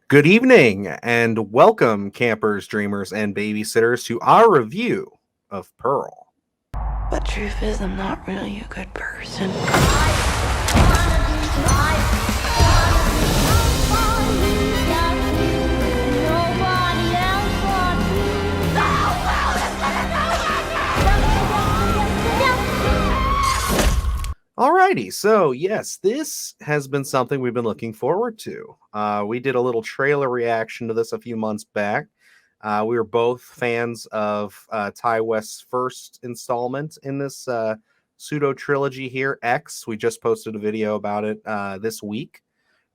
Good evening and welcome, campers, dreamers, and babysitters, to our review of Pearl. But truth is, I'm not really a good person. Alrighty, so yes, this has been something we've been looking forward to. We did a little trailer reaction to this a few months back. We were both fans of Ty West's first installment in this pseudo trilogy here, X. We just posted a video about it this week.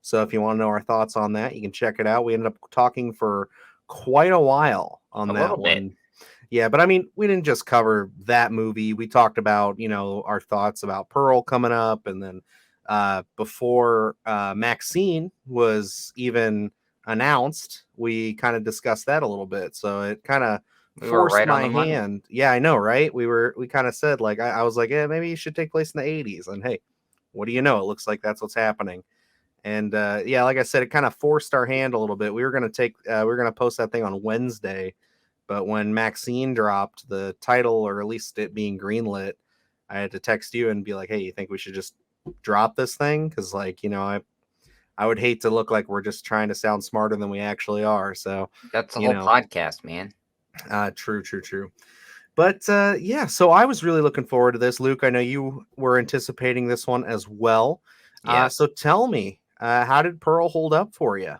So if you want to know our thoughts on that, you can check it out. We ended up talking for quite a while on A that little bit. one. Yeah, but I mean, we didn't just cover that movie. We talked about, our thoughts about Pearl coming up. And then before Maxine was even announced, we kind of discussed that a little bit. So it kind of We were forced right on my the money. hand. Yeah, I know, right? We kind of said, like, I was like, yeah, maybe you should take place in the 80s. And hey, what do you know? It looks like that's what's happening. And yeah, like I said, it kind of forced our hand a little bit. We were gonna post that thing on Wednesday, but when Maxine dropped the title, or at least it being greenlit, I had to text you and be like, "Hey, you think we should just drop this thing?" Because, like, I would hate to look like we're just trying to sound smarter than we actually are. So, That's the you whole know, podcast, man. true. But yeah, so I was really looking forward to this, Luke. I know you were anticipating this one as well. Yes. So tell me, how did Pearl hold up for you?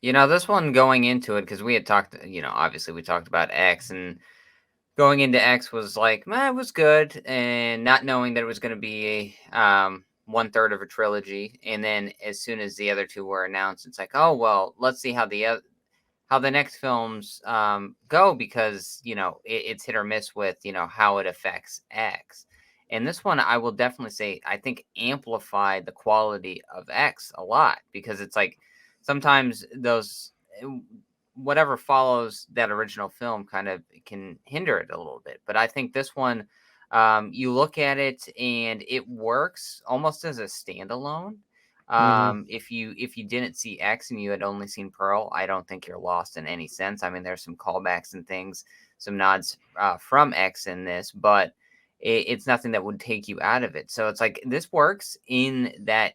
This one going into it, because we had talked, obviously we talked about X, and going into X was like, man, it was good. And not knowing that it was going to be one third of a trilogy. And then as soon as the other two were announced, it's like, oh, well, let's see how the next films go, because it's hit or miss with how it affects X. And this one, I will definitely say, I think amplified the quality of X a lot, because it's like sometimes those whatever follows that original film kind of can hinder it a little bit. But I think this one, you look at it and it works almost as a standalone. Hmm. If you didn't see X and you had only seen Pearl, I don't think you're lost in any sense. I mean, there's some callbacks and things, some nods from X in this, but it's nothing that would take you out of it. So it's like this works in that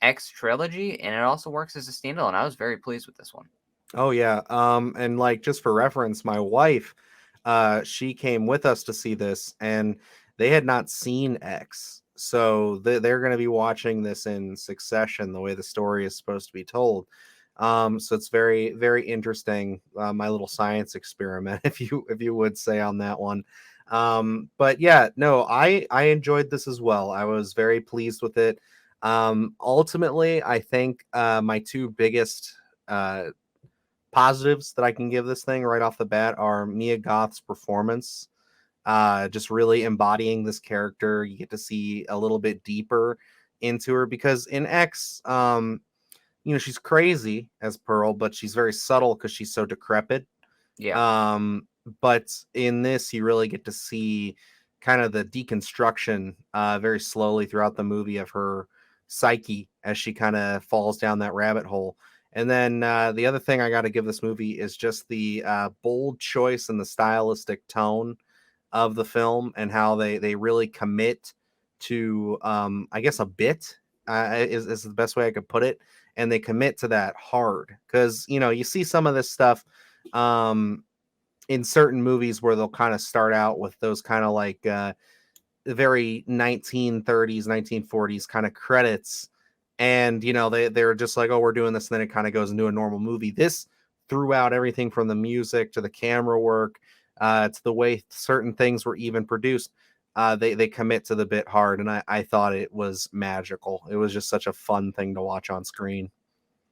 X trilogy, and it also works as a standalone. I was very pleased with this one. Oh yeah. And like, just for reference, my wife, she came with us to see this, and they had not seen X, so they're going to be watching this in succession, the way the story is supposed to be told. So it's very, very interesting. My little science experiment, if you would say, on that one. But yeah, no, I enjoyed this as well. I was very pleased with it. Ultimately, I think my two biggest positives that I can give this thing right off the bat are Mia Goth's performance. Just really embodying this character. You get to see a little bit deeper into her, because in X, she's crazy as Pearl, but she's very subtle because she's so decrepit. Yeah. But in this, you really get to see kind of the deconstruction very slowly throughout the movie of her psyche as she kind of falls down that rabbit hole. And then the other thing I got to give this movie is just the bold choice and the stylistic tone of the film, and how they really commit to, I guess, a bit is the best way I could put it. And they commit to that hard, because you see some of this stuff um, in certain movies where they'll kind of start out with those kind of like very 1930s 1940s kind of credits, and they're just like, oh, we're doing this, and then it kind of goes into a normal movie. This threw out everything from the music to the camera work, to the way certain things were even produced. They commit to the bit hard, and I thought it was magical. It was just such a fun thing to watch on screen.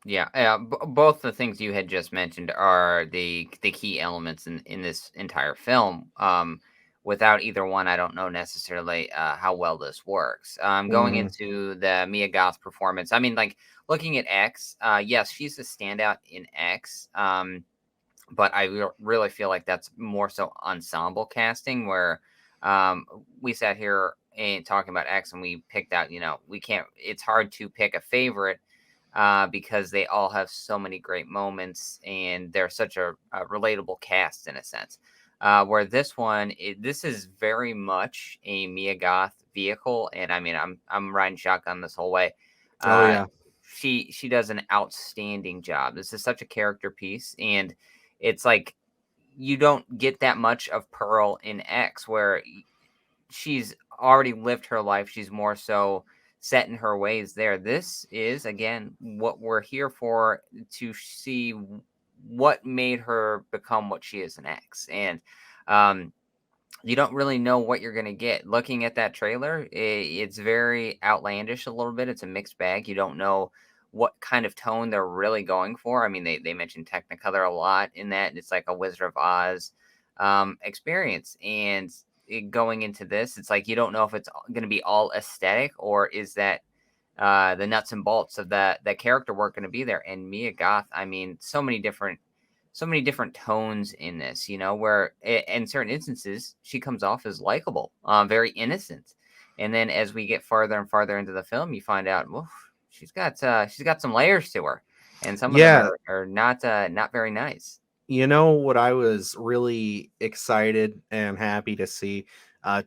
Yeah, yeah. Both the things you had just mentioned are the key elements in this entire film. Without either one, I don't know necessarily how well this works. Going Hmm. into the Mia Goth performance, I mean, like looking at X, yes, she's a standout in X. But I really feel like that's more so ensemble casting, where we sat here and talking about X, and we picked out. We can't. It's hard to pick a favorite because they all have so many great moments and they're such a relatable cast in a sense. Where this one, this is very much a Mia Goth vehicle, and I mean, I'm riding shotgun this whole way. Oh Uh, yeah. she does an outstanding job. This is such a character piece, and it's like you don't get that much of Pearl in X, where she's already lived her life. She's more so set in her ways there. This is again what we're here for, to see what made her become what she is in X. And um you don't really know what you're going to get. Looking at that trailer, it's very outlandish a little bit. It's a mixed bag. You don't know what kind of tone they're really going for. I mean, they mentioned Technicolor a lot in that. It's like a Wizard of Oz experience. And going into this, it's like you don't know if it's going to be all aesthetic, or is that the nuts and bolts of that character work going to be there. And Mia Goth, I mean, so many different tones in this, where in certain instances she comes off as likable, very innocent, and then as we get farther and farther into the film, you find out, well, she's got some layers to her, and some of them Yeah. are not very nice. You know what I was really excited and happy to see?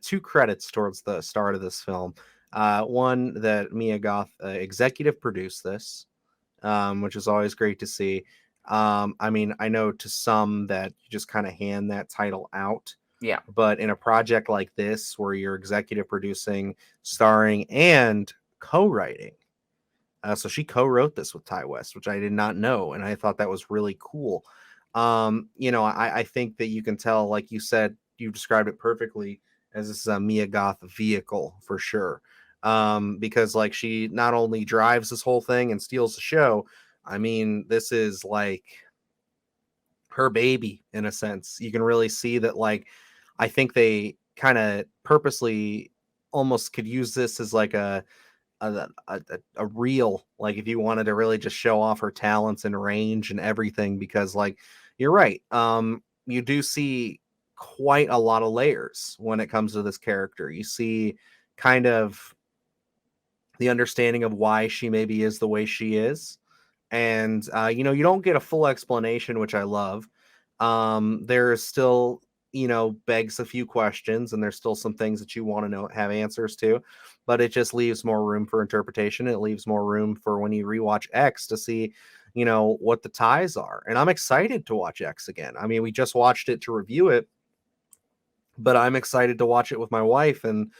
Two credits towards the start of this film. One that Mia Goth executive produced this, which is always great to see. I mean, I know to some that you just kind of hand that title out, Yeah, but in a project like this, where you're executive producing, starring, and co-writing, so she co-wrote this with Ty West, which I did not know, and I thought that was really cool. I think that you can tell, like you said, you described it perfectly, as this is a Mia Goth vehicle for sure. Because like she not only drives this whole thing and steals the show, I mean, this is like her baby in a sense. You can really see that, like, I think they kind of purposely almost could use this as like a reel, like if you wanted to really just show off her talents and range and everything, because like you're right, you do see quite a lot of layers when it comes to this character. You see kind of the understanding of why she maybe is the way she is, and you don't get a full explanation, which I love. There's still, begs a few questions, and there's still some things that you want to know, have answers to, but it just leaves more room for interpretation. It leaves more room for when you rewatch X to see, what the ties are. And I'm excited to watch X again. I mean, we just watched it to review it, but I'm excited to watch it with my wife and,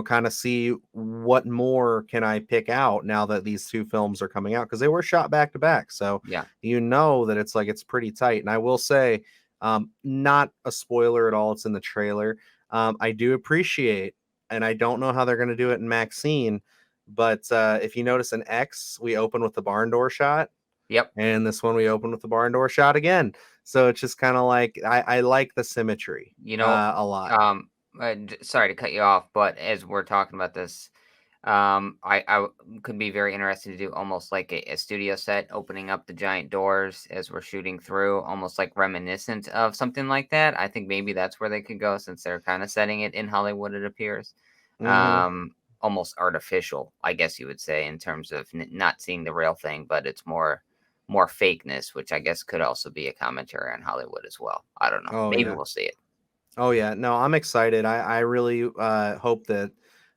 kind of see what more can I pick out now that these two films are coming out, because they were shot back to back. So, yeah. that it's like it's pretty tight. And I will say, not a spoiler at all, it's in the trailer. I do appreciate, and I don't know how they're going to do it in Maxine, but if you notice in X, we open with the barn door shot. Yep. And this one we open with the barn door shot again. So it's just kind of like I like the symmetry You know, a lot. sorry to cut you off, but as we're talking about this, could be very interested to do almost like a studio set, opening up the giant doors as we're shooting through, almost like reminiscent of something like that. I think maybe that's where they could go, since they're kind of setting it in Hollywood, it appears. Hmm. Almost artificial, I guess you would say, in terms of not seeing the real thing, but it's more fakeness, which I guess could also be a commentary on Hollywood as well. I don't know. Oh Maybe yeah. we'll see it. Oh yeah. No, I'm excited. I really hope that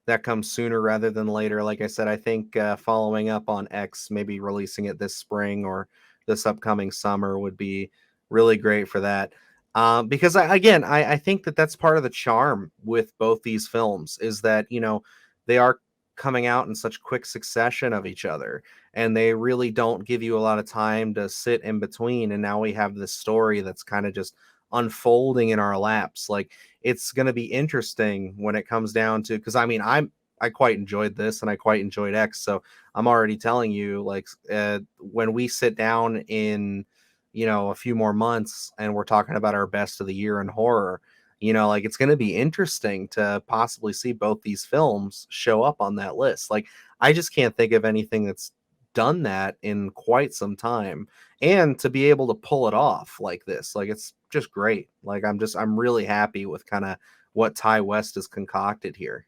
that comes sooner rather than later. Like I said, I think following up on X, maybe releasing it this spring or this upcoming summer would be really great for that. Because I think that that's part of the charm with both these films, is that, they are coming out in such quick succession of each other, and they really don't give you a lot of time to sit in between. And now we have this story that's kind of just unfolding in our laps. Like, it's going to be interesting when it comes down to, because I mean, I quite enjoyed this and I quite enjoyed X. So I'm already telling you, like, when we sit down in, a few more months and we're talking about our best of the year in horror, like, it's going to be interesting to possibly see both these films show up on that list. Like, I just can't think of anything that's done that in quite some time, and to be able to pull it off like this, like, it's just great. Like, I'm really happy with kind of what Ty West has concocted here.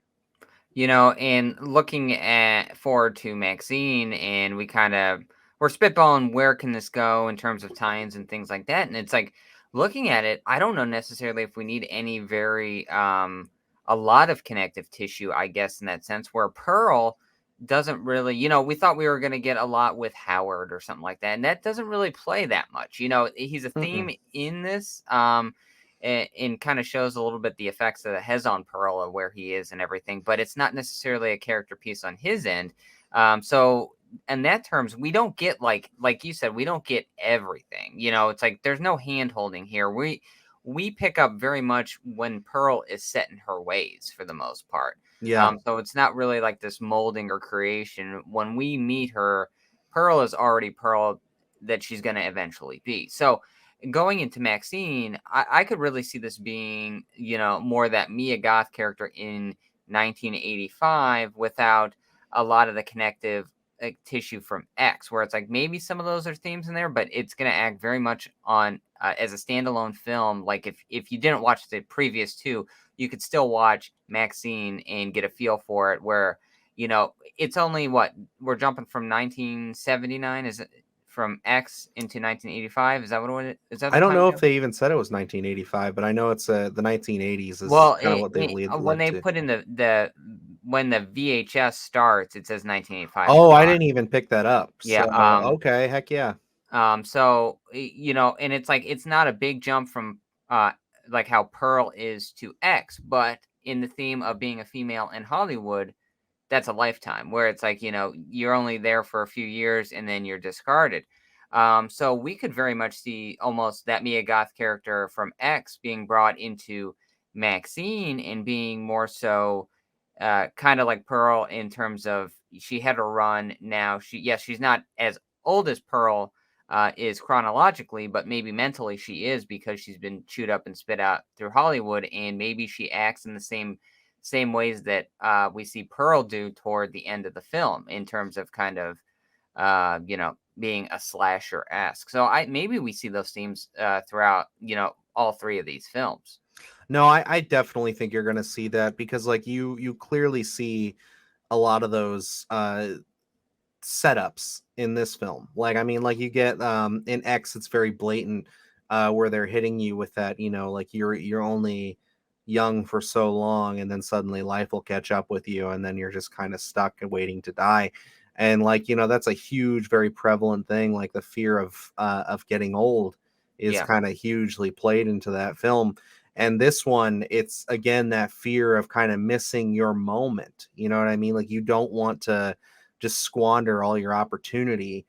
And looking at forward to Maxine, and we kind of we're spitballing where can this go in terms of tie-ins and things like that. And it's like looking at it, I don't know necessarily if we need any very a lot of connective tissue, I guess, in that sense, where Pearl doesn't really, we thought we were going to get a lot with Howard or something like that, and that doesn't really play that much. He's a theme Mm-mm. in this, and kind of shows a little bit the effects that it has on Pearl and where he is and everything, but it's not necessarily a character piece on his end. So in that terms, we don't get like you said, we don't get everything. It's like there's no hand holding here. We pick up very much when Pearl is set in her ways for the most part. Yeah. So it's not really like this molding or creation. When we meet her, Pearl is already Pearl that she's going to eventually be. So going into Maxine, I could really see this being, more that Mia Goth character in 1985 without a lot of the connective tissue from X, where it's like maybe some of those are themes in there, but it's going to act very much on as a standalone film. Like if you didn't watch the previous two, you could still watch Maxine and get a feel for it. Where it's only what we're jumping from 1979, is it from X into 1985? Is that what it is? That I the don't time know if jump? they even said it was 1985, but I know it's the 1980s is Well, kind of what they've when led they to. put in the when the VHS starts, it says 1985 at Oh, the I bottom. didn't even pick that up. Yeah. So, okay, heck yeah. So and it's like it's not a big jump from like how Pearl is to X, but in the theme of being a female in Hollywood, that's a lifetime where it's like, you're only there for a few years and then you're discarded. So we could very much see almost that Mia Goth character from X being brought into Maxine and being more so kind of like Pearl in terms of she had a run now. She's not as old as Pearl is chronologically, but maybe mentally she is because she's been chewed up and spit out through Hollywood, and maybe she acts in the same ways that we see Pearl do toward the end of the film in terms of kind of being a slasher esque. So maybe we see those themes throughout all three of these films. No, I definitely think you're gonna see that because like you clearly see a lot of those setups in this film. Like I mean, like you get in X, it's very blatant where they're hitting you with that, like you're only young for so long, and then suddenly life will catch up with you, and then you're just kind of stuck and waiting to die. And like that's a huge, very prevalent thing. Like the fear of getting old is Yeah, kind of hugely played into that film. And this one, it's again that fear of kind of missing your moment. You know what I mean? Like you don't want to just squander all your opportunity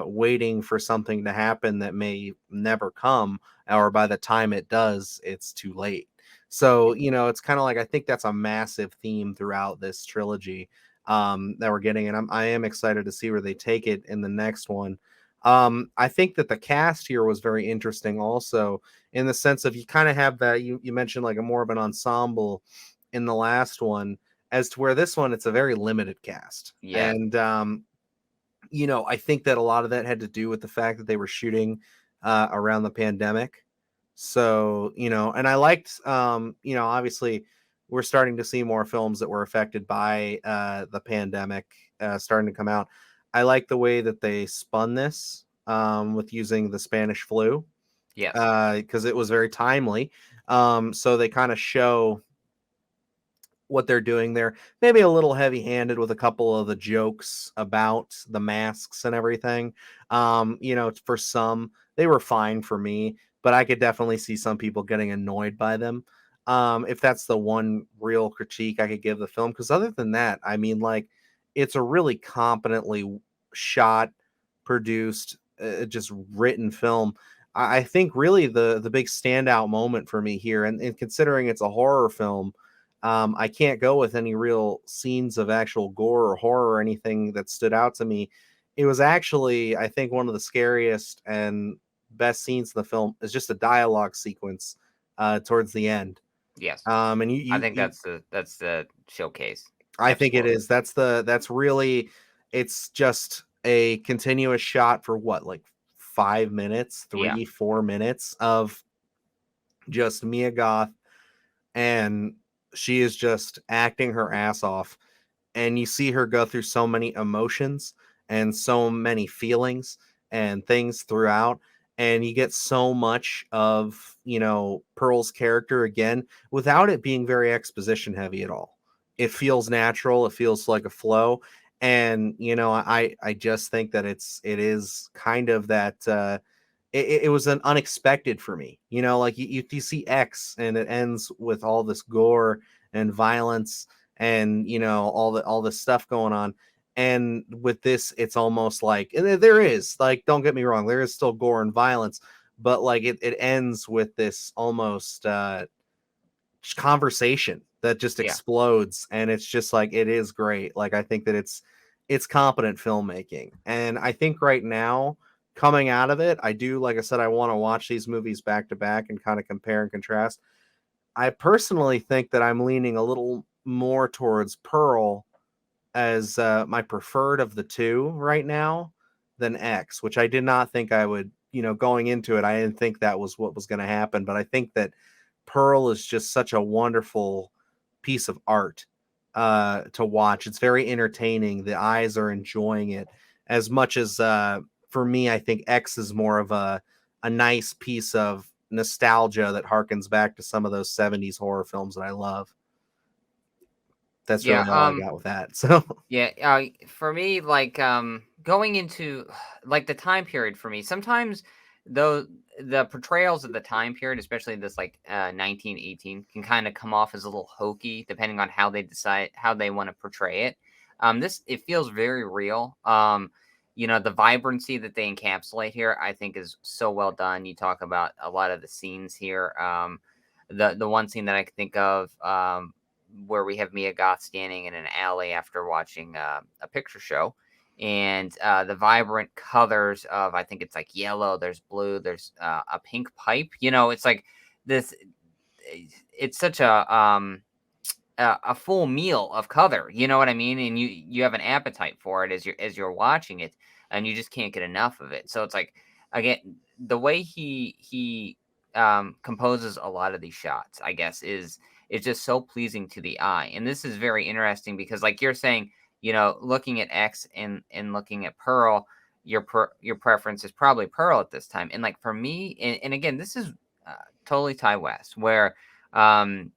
waiting for something to happen that may never come, or by the time it does, it's too late. So, it's kind of like I think that's a massive theme throughout this trilogy that we're getting, and I am excited to see where they take it in the next one. I think that the cast here was very interesting, also in the sense of you kind of have that you mentioned like a more of an ensemble in the last one, as to where this one it's a very limited cast, yeah, and I think that a lot of that had to do with the fact that they were shooting around the pandemic. So, and I liked, obviously we're starting to see more films that were affected by the pandemic starting to come out. I like the way that they spun this with using the Spanish flu yes, because it was very timely. So they kind of show what they're doing there. Maybe a little heavy-handed with a couple of the jokes about the masks and everything. For some, they were fine for me, but I could definitely see some people getting annoyed by them. If that's the one real critique I could give the film, because other than that, I mean, like, it's a really competently shot, produced, just written film. I think really the big standout moment for me here, and considering it's a horror film, I can't go with any real scenes of actual gore or horror or anything that stood out to me. It was actually, I think, one of the scariest and best scenes in the film is just a dialogue sequence towards the end. yes. And I think you that's the showcase. I think it Absolutely. is. That's really, it's just a continuous shot for what, like 5 minutes, Yeah, 3, 4 minutes of just Mia Goth, and she is just acting her ass off, and you see her go through so many emotions, and so many feelings and things throughout, and you get so much of, Pearl's character again without it being very exposition heavy at all. It feels natural, it feels like a flow, and I just think that it is kind of that it was an unexpected for me. Like you see X and it ends with all this gore and violence and all this stuff going on. And with this, it's almost like, and there is, like, don't get me wrong, there is still gore and violence, but like it ends with this almost conversation that just Yeah. explodes, and it's just like, it is great. Like, I think that it's competent filmmaking, and I think right now, coming out of it, I do, like I said, I want to watch these movies back to back and kind of compare and contrast. I personally think that I'm leaning a little more towards Pearl as my preferred of the two right now than X, which I did not think I would, going into it, I didn't think that was what was going to happen, but I think that Pearl is just such a wonderful piece of art to watch. It's very entertaining. The eyes are enjoying it as much as for me, I think X is more of a nice piece of nostalgia that harkens back to some of those 70s horror films that I love. That's Yeah. really all I got with that. So Yeah, for me, like, going into like the time period for me, sometimes though the portrayals of the time period, especially this like 1918, can kind of come off as a little hokey, depending on how they decide how they want to portray it. This it feels very real. The vibrancy that they encapsulate here, I think, is so well done. You talk about a lot of the scenes here. The one scene that I can think of, where we have Mia Goth standing in an alley after watching a picture show, and the vibrant colors of, I think it's like yellow, there's blue, there's a pink pipe. It's like this. It's such a full meal of color. You know what I mean? And you have an appetite for it as you're watching it, and you just can't get enough of it. So it's like, again, the way he composes a lot of these shots, I guess, is just so pleasing to the eye. And this is very interesting because, like you're saying, looking at X and looking at Pearl, your preference is probably Pearl at this time. And like for me, and again, this is totally Ty West, where um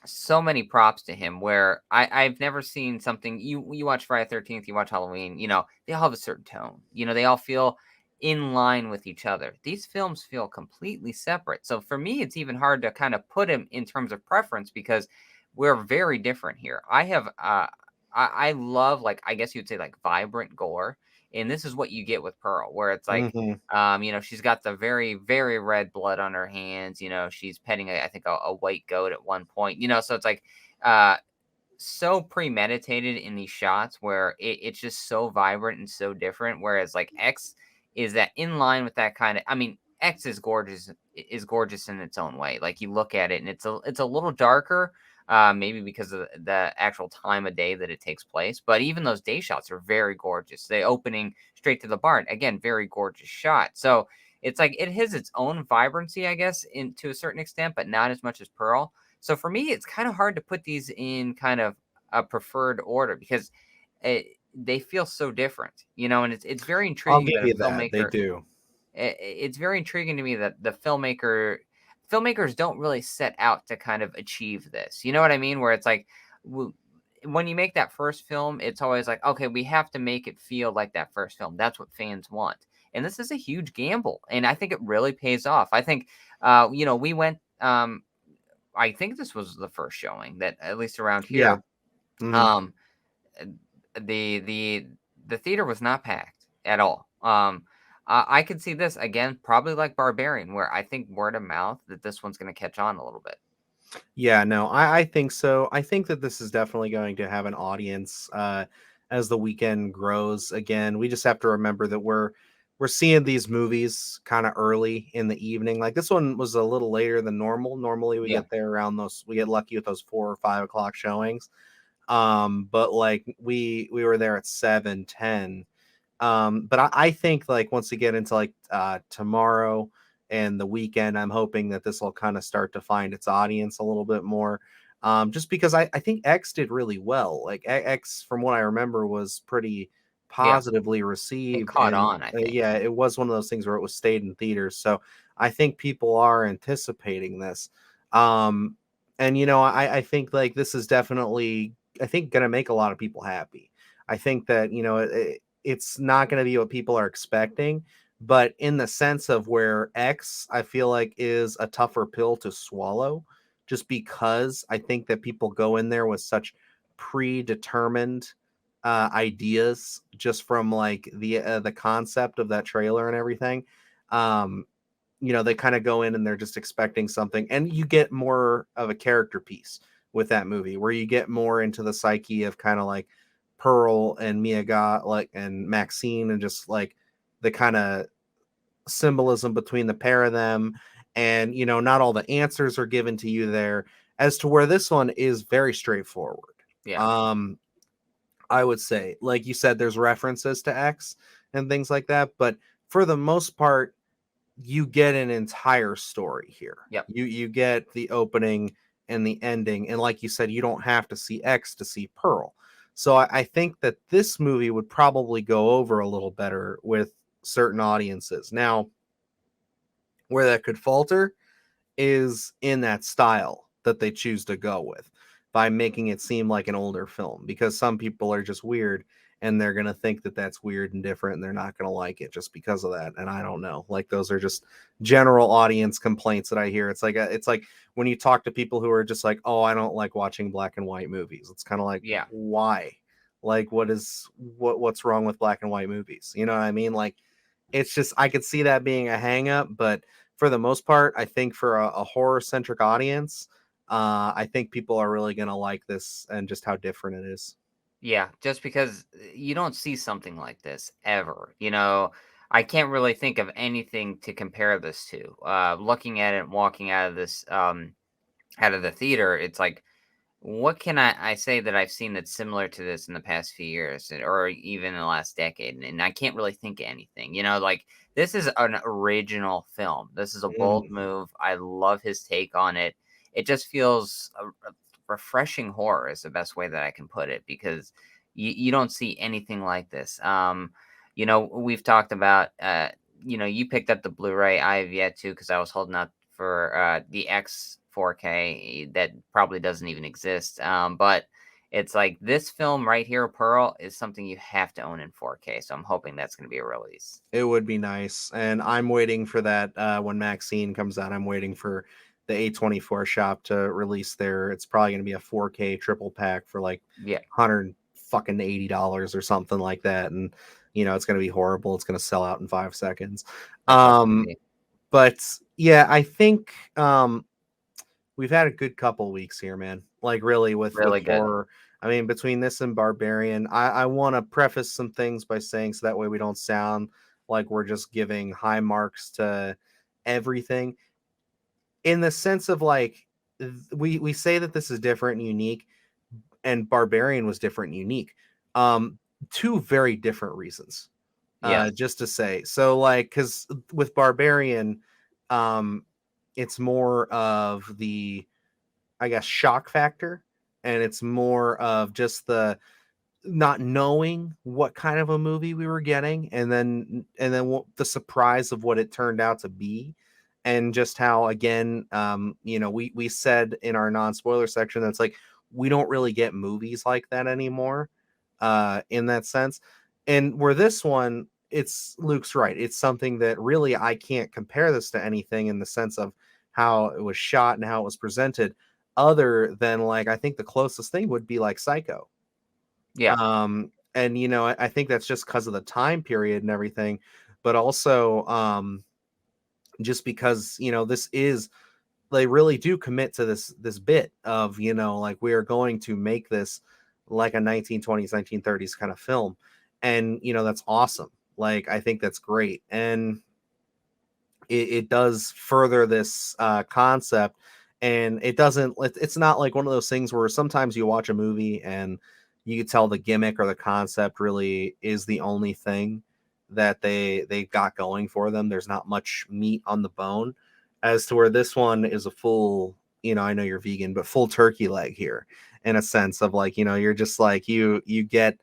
so many props to him, where I've never seen something. You watch Friday 13th, you watch Halloween, they all have a certain tone. They all feel in line with each other. These films feel completely separate. So for me, it's even hard to kind of put him in terms of preference because we're very different here. I love, like, I guess you'd say, like, vibrant gore. And this is what you get with Pearl, where it's like, mhm. she's got the very, very red blood on her hands. She's petting, I think, a white goat at one point. So it's like uh, so premeditated in these shots where it's just so vibrant and so different. Whereas like X is that in line with that kind of. I mean, X is gorgeous in its own way. Like you look at it and it's a little darker. Maybe because of the actual time of day that it takes place, but even those day shots are very gorgeous. The opening straight to the barn, again, very gorgeous shot. So it's like it has its own vibrancy, I guess, in to a certain extent, but not as much as Pearl. So for me, it's kind of hard to put these in kind of a preferred order because they feel so different, and it's very I'll intriguing give that you a that. They filmmaker. do. It's very intriguing to me that the filmmakers don't really set out to kind of achieve this. You know what I mean? Where it's like, when you make that first film, it's always like, okay, we have to make it feel like that first film. That's what fans want. And this is a huge gamble, and I think it really pays off. I think, we went. I think this was the first showing that, at least around Yeah. here, Mhm. um, the theater was not packed at all. I could see this again, probably like Barbarian, where I think word of mouth that this one's going to catch on a little bit. Yeah, no, I think so. I think that this is definitely going to have an audience as the weekend grows. Again, we just have to remember that we're seeing these movies kind of early in the evening. Like this one was a little later than normal. Normally we Yeah. get there around those. We get lucky with those 4 or 5 o'clock showings. But like we were there at 7:10. But I think, like, once we get into like tomorrow and the weekend, I'm hoping that this will kind of start to find its audience a little bit more. Just because I think X did really well. Like X, from what I remember, was pretty positively It received, caught and on, I think. yeah, it was one of those things where it was stayed in theaters. So I think people are anticipating this. Um, and I think like this is definitely, I think, going to make a lot of people happy. I think that it's not going to be what people are expecting, but in the sense of where X, I feel like, is a tougher pill to swallow, just because I think that people go in there with such predetermined ideas just from like the concept of that trailer and everything. Um, they kind of go in and they're just expecting something, and you get more of a character piece with that movie, where you get more into the psyche of kind of like Pearl and like and Maxine, and just like the kind of symbolism between the pair of them. And not all the answers are given to you there, as to where this one is very straightforward. Yeah. um I would say, like you said, there's references to X and things like that, but for the most part, you get an entire story here. Yep. You get the opening and the ending, and like you said, you don't have to see X to see Pearl. So I think that this movie would probably go over a little better with certain audiences. Now, where that could falter is in that style that they choose to go with, by making it seem like an older film, because some people are just weird, and they're going to think that that's weird and different, and they're not going to like it just because of that. And I don't know, like, those are just general audience complaints that I hear. It's like when you talk to people who are just like, oh, I don't like watching black and white movies. It's kind of like, Yeah. why? Like, what's wrong with black and white movies? You know what I mean? Like, it's just, I could see that being a hang up, but for the most part, I think for a horror centric audience, I think people are really going to like this, and just how different it is. Yeah, just because you don't see something like this ever. I can't really think of anything to compare this to. Looking at it, walking out of this, out of the theater, it's like, what can I say that I've seen that's similar to this in the past few years, or even in the last decade? And I can't really think of anything. Like, this is an original film. This is a bold Mhm. move. I love his take on it. It just feels a refreshing horror is the best way that I can put it, because you don't see anything like this. We've talked about, you picked up the Blu-ray. I have yet to, because I was holding out for the X 4K that probably doesn't even exist. But it's like, this film right here, Pearl, is something you have to own in 4K. So I'm hoping that's going to be a release. It would be nice, and I'm waiting for that. When Maxine comes out, I'm waiting for the A24 shop to release their. It's probably going to be a 4K triple pack for like Yeah. $180 or something like that, and it's going to be horrible. It's going to sell out in 5 seconds. That's how it's going to Um, be. but yeah, I think we've had a good couple weeks here, man. Like, really, with Really good. horror. I mean, between this and Barbarian, I want to preface some things by saying, so that way we don't sound like we're just giving high marks to everything. In the sense of like, we say that this is different and unique, and Barbarian was different and unique. Um, Two very different reasons. Yes. Just to say, so like, because with Barbarian, um, it's more of the, I guess, shock factor, and it's more of just the not knowing what kind of a movie we were getting, and then the surprise of what it turned out to be, and just how, again, we said in our non-spoiler section that's like, we don't really get movies like that anymore, in that sense. And where this one, it's Luke's right, it's something that really I can't compare this to anything in the sense of how it was shot and how it was presented, other than, like, I think the closest thing would be like Psycho. Yeah. And I think that's just because of the time period and everything, but also just because this is, they really do commit to this bit of, like, we are going to make this like a 1920s 1930s kind of film. And that's awesome. Like, I think that's great, and it does further this concept. And it's not like one of those things where sometimes you watch a movie and you can tell the gimmick or the concept really is the only thing that they got going for them. There's not much meat on the bone, as to where this one is a full, I know you're vegan, but full turkey leg here, in a sense of like, you're just like, you get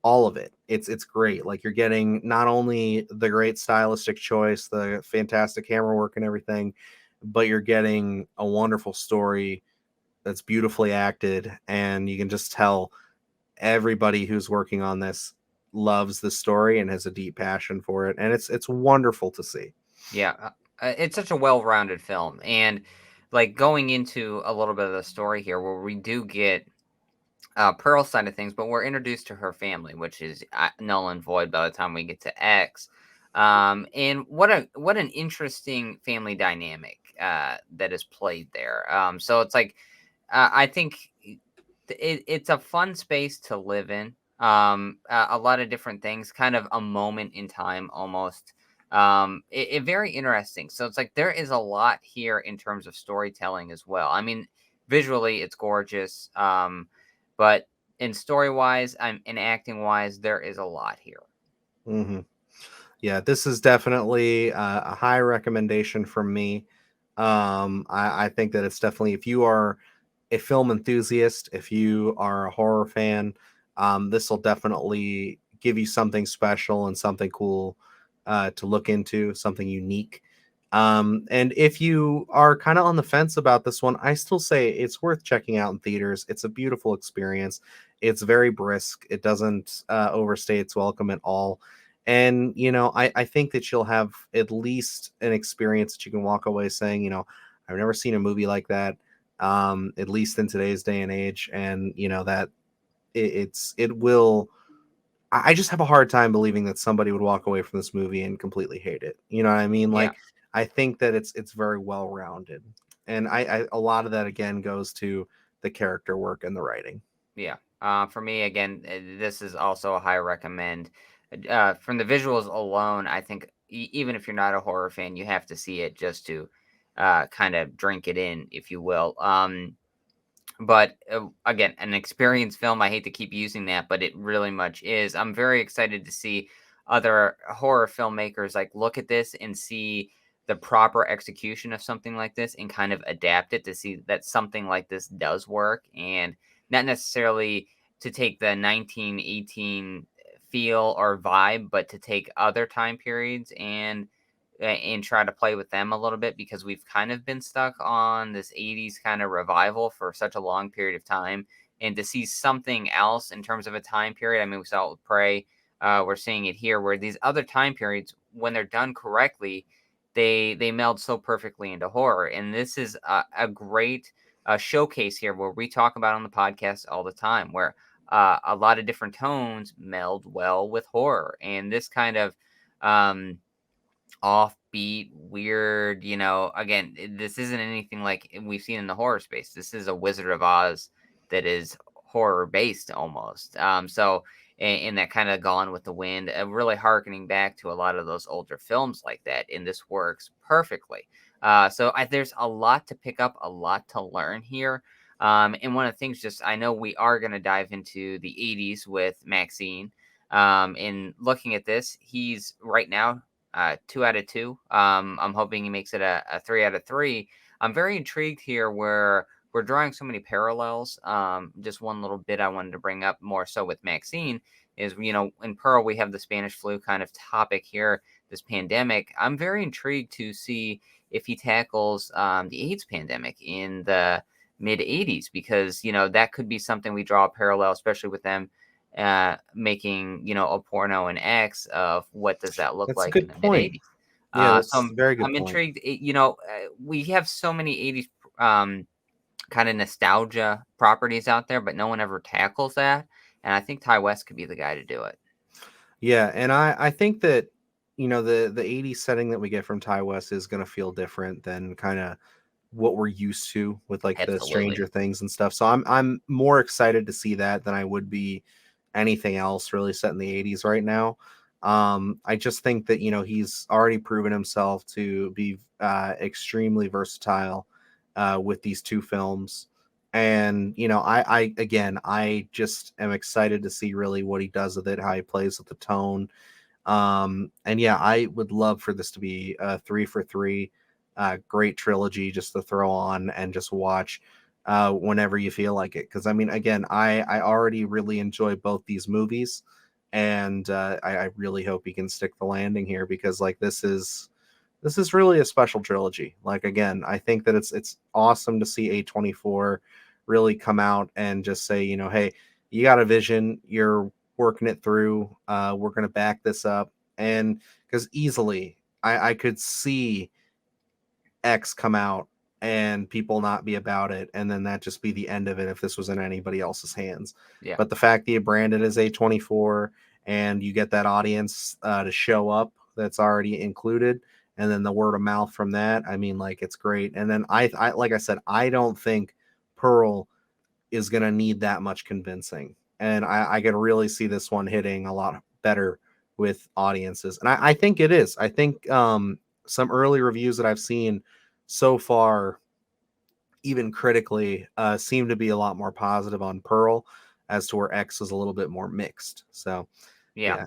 all of it. It's great. Like you're getting not only the great stylistic choice, the fantastic camera work and everything, but you're getting a wonderful story that's beautifully acted, and you can just tell everybody who's working on this loves the story and has a deep passion for it, and it's wonderful to see. Yeah, it's such a well-rounded film, and like going into a little bit of the story here, where we do get Pearl's side of things, but we're introduced to her family, which is null and void by the time we get to X. And what an interesting family dynamic that is played there. So it's like I think it's a fun space to live in. A lot of different things, kind of a moment in time almost. It very interesting. So it's like there is a lot here in terms of storytelling as well. I mean, visually it's gorgeous. But in story wise, and acting wise, there is a lot here. Hmm. Yeah, this is definitely a high recommendation from me. I think that it's definitely, if you are a film enthusiast, if you are a horror fan, this will definitely give you something special and something cool to look into, something unique. And if you are kind of on the fence about this one, I still say it's worth checking out in theaters. It's a beautiful experience. It's very brisk. It doesn't overstay its welcome at all. And, I think that you'll have at least an experience that you can walk away saying, I've never seen a movie like that, at least in today's day and age. And, that it will. I just have a hard time believing that somebody would walk away from this movie and completely hate it. You know what I mean? Yeah, Like, I think that it's very well rounded, and I a lot of that again goes to the character work and the writing. yeah. For me, again, this is also a high recommend. From the visuals alone, I think even if you're not a horror fan, you have to see it just to kind of drink it in, if you will. But again, an experience film. I hate to keep using that, but it really much is. I'm very excited to see other horror filmmakers like look at this and see the proper execution of something like this and kind of adapt it to see that something like this does work, and not necessarily to take the 1918 feel or vibe, but to take other time periods and try to play with them a little bit, because we've kind of been stuck on this 80s kind of revival for such a long period of time. And to see something else in terms of a time period, I mean, we saw it with Prey. We're seeing it here where these other time periods, when they're done correctly, they meld so perfectly into horror. And this is a great showcase here where we talk about on the podcast all the time, where a lot of different tones meld well with horror. And this kind of offbeat, weird, again, this isn't anything like we've seen in the horror space. This is a Wizard of Oz that is horror based almost. So in that kind of Gone with the Wind, really harkening back to a lot of those older films like that, and this works perfectly. There's a lot to pick up, a lot to learn here. And one of the things, just I know we are going to dive into the 80s with Maxine. In looking at this, he's right now 2 out of 2. I'm hoping he makes it a 3 out of 3. I'm very intrigued here where we're drawing so many parallels. Just one little bit I wanted to bring up more so with Maxine is, in Pearl, we have the Spanish flu kind of topic here, this pandemic. I'm very intrigued to see if he tackles the AIDS pandemic in the mid 80s, because, that could be something we draw a parallel, especially with them making a porno and X of what does that look That's a like in good the mid point. 80s. Yeah, So that's a very good I'm point. intrigued. We have so many 80s kind of nostalgia properties out there, but no one ever tackles that. And I think Ty West could be the guy to do it. Yeah, and I think that the 80s setting that we get from Ty West is going to feel different than kind of what we're used to with like the Absolutely. Stranger Things and stuff. So I'm more excited to see that than I would be anything else really set in the 80s right now. I just think that he's already proven himself to be extremely versatile with these two films. And I again, I just am excited to see really what he does with it, how he plays with the tone. And yeah, I would love for this to be a 3 for 3, great trilogy just to throw on and just watch whenever you feel like it. Because I mean, again, I already really enjoy both these movies. and I really hope he can stick the landing here, because like this is really a special trilogy. Like again, I think that it's awesome to see A24 really come out and just say, you know, hey, you got a vision, you're working it through. We're gonna back this up, and because easily I could see X come out and people not be about it, and then that just be the end of it if this was in anybody else's hands. Yeah. But the fact that you brand it as A24 and you get that audience to show up that's already included, and then the word of mouth from that, I mean, like it's great. And then I like I said, I don't think Pearl is gonna need that much convincing, and I can really see this one hitting a lot better with audiences, and I think it is. I think some early reviews that I've seen so far, even critically, seem to be a lot more positive on Pearl, as to where X is a little bit more mixed. So Yeah.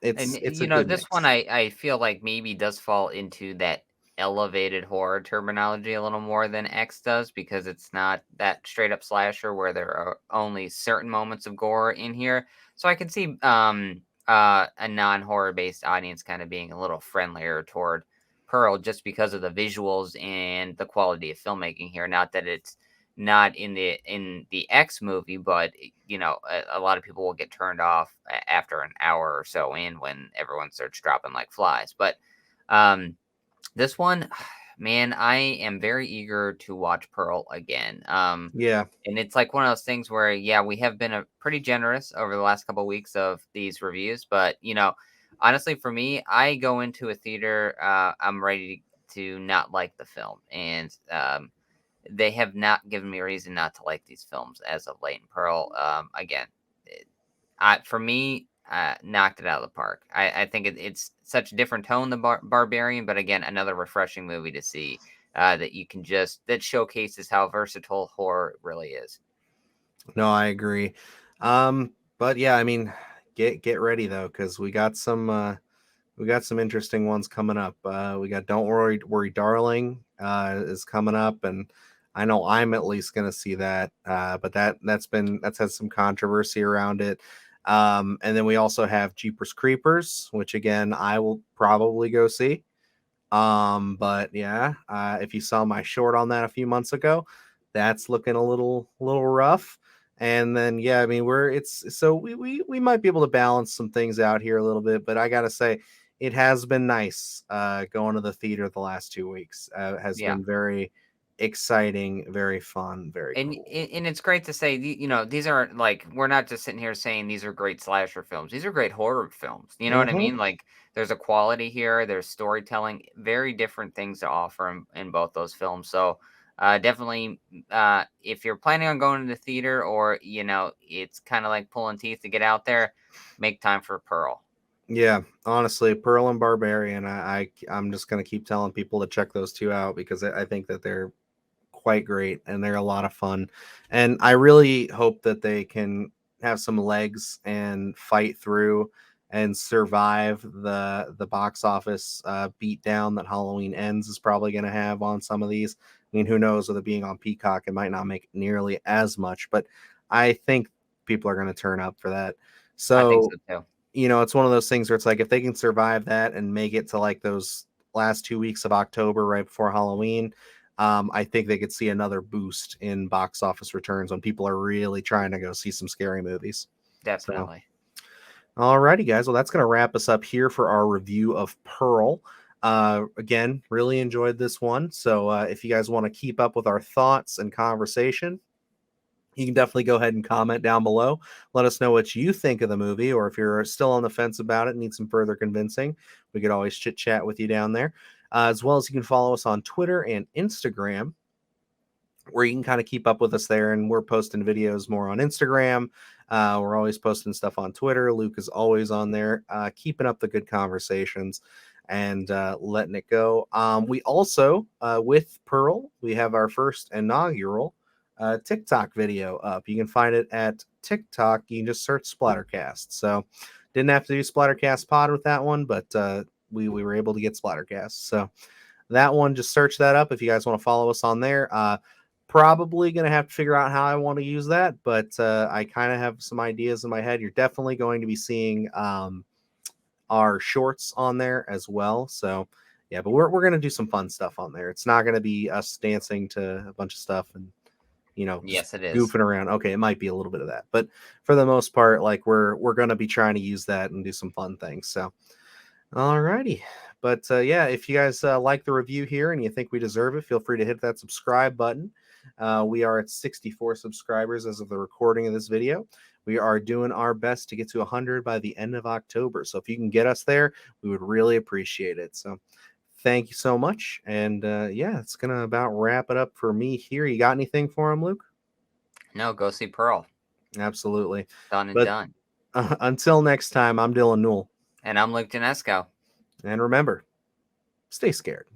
yeah, And it's a you know, good this one mix. I feel like maybe does fall into that elevated horror terminology a little more than X does, because it's not that straight up slasher where there are only certain moments of gore in here. So I can see a non-horror based audience kind of being a little friendlier toward Pearl just because of the visuals and the quality of filmmaking here. Not that it's not in the X movie, but you know, a lot of people will get turned off after an hour or so in when everyone starts dropping like flies. But um, this one, man, I am very eager to watch Pearl again. Yeah, And it's like one of those things where, yeah, we have been a pretty generous over the last couple of weeks of these reviews, but you know, honestly, for me, I go into a theater, I'm ready to not like the film, and they have not given me a reason not to like these films as of late. And Pearl, again, for me, knocked it out of the park. I think it's such a different tone than Barbarian, but again, another refreshing movie to see that you can just that showcases how versatile horror really is. no, I agree. But yeah, I mean, get ready though, because we got some interesting ones coming up. We got Don't Worry Darling is coming up, and I know I'm at least going to see that. But that's had some controversy around it. And then we also have Jeepers Creepers, which again I will probably go see. But yeah, if you saw my short on that a few months ago, that's looking a little rough. And then yeah, I mean it's so we might be able to balance some things out here a little bit, but I gotta say, it has been nice going to the theater the last 2 weeks. Has Yeah. been very exciting, very fun, very cool. And it's great to say, you know, these aren't like we're not just sitting here saying these are great slasher films. These are great horror films. You know what I Hmm. mean? Like there's a quality here, there's storytelling, very different things to offer in both those films. So definitely, if you're planning on going to the theater, or you know, it's kind of like pulling teeth to get out there, make time for Pearl. Yeah, honestly, Pearl and Barbarian, I'm just gonna keep telling people to check those two out, because I think that they're quite great and they're a lot of fun. And I really hope that they can have some legs and fight through and survive the box office beat down that Halloween Ends is probably going to have on some of these. I mean, who knows, with it being on Peacock, it might not make nearly as much, but I think people are going to turn up for that. I think So, so too. you know, it's one of those things where it's like if they can survive that and make it to like those last 2 weeks of October right before Halloween, I think they could see another boost in box office returns when people are really trying to go see some scary movies. So, Definitely. alrighty, guys. Well, that's going to wrap us up here for our review of Pearl. Again, really enjoyed this one. So, if you guys want to keep up with our thoughts and conversation, you can definitely go ahead and comment down below. Let us know what you think of the movie, or if you're still on the fence about it and need some further convincing, we could always chit chat with you down there. As well as you can follow us on Twitter and Instagram, where you can kind of keep up with us there. And we're posting videos more on Instagram. We're always posting stuff on Twitter. Luke is always on there, keeping up the good conversations and letting it go. We also, with Pearl, we have our first inaugural TikTok video up. You can find it at TikTok. You can just search Splattercast. So didn't have to do Splattercast Pod with that one, but we were able to get Splattercast. So that one, just search that up if you guys want to follow us on there. probably going to have to figure out how I want to use that, but I kind of have some ideas in my head. You're definitely going to be seeing our shorts on there as well. So yeah, but we're going to do some fun stuff on there. It's not going to be us dancing to a bunch of stuff and, you know, just Yes, it is. goofing around. Okay, it might be a little bit of that, but for the most part, like we're going to be trying to use that and do some fun things. So alrighty. But yeah, if you guys like the review here and you think we deserve it, feel free to hit that subscribe button. We are at 64 subscribers as of the recording of this video. We are doing our best to get to 100 by the end of October. So if you can get us there, we would really appreciate it. So thank you so much. And yeah, it's going to about wrap it up for me here. You got anything for him, Luke? No, go see Pearl. Absolutely. Done and But done. Until next time, I'm Dylan Newell. And I'm Luke Janesco. And remember, stay scared.